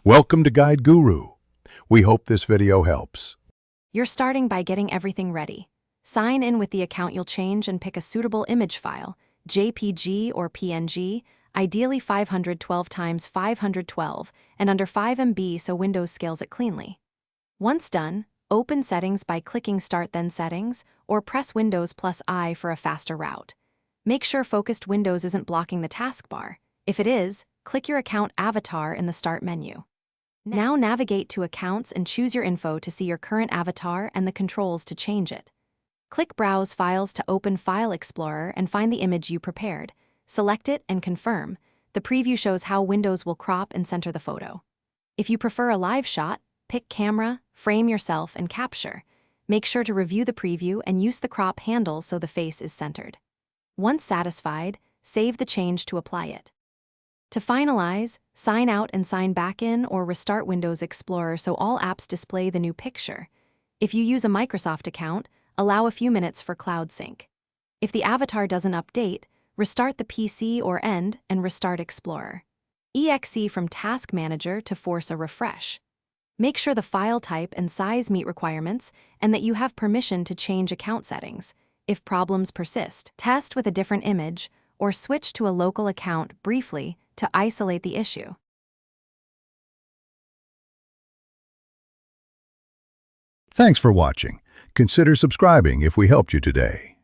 Welcome to Guide Guru. We hope this video helps. You're starting by getting everything ready. Sign in with the account you'll change and pick a suitable image file, JPG or PNG, ideally 512 x 512 and under 5 MB so Windows scales it cleanly. Once done, open Settings by clicking Start then Settings, or press Windows plus I for a faster route. Make sure focused Windows isn't blocking the taskbar. If it is, click your account avatar in the Start menu. Now navigate to Accounts and choose your info to see your current avatar and the controls to change it. Click Browse Files to open File Explorer and find the image you prepared. Select it and confirm. The preview shows how Windows will crop and center the photo. If you prefer a live shot, pick Camera, Frame Yourself, and Capture. Make sure to review the preview and use the crop handles so the face is centered. Once satisfied, save the change to apply it. To finalize, sign out and sign back in or restart Windows Explorer so all apps display the new picture. If you use a Microsoft account, allow a few minutes for cloud sync. If the avatar doesn't update, restart the PC or End and restart Explorer. EXE from Task Manager to force a refresh. Make sure the file type and size meet requirements and that you have permission to change account settings. If problems persist, test with a different image or switch to a local account briefly to isolate the issue. Thanks for watching. Consider subscribing if we helped you today.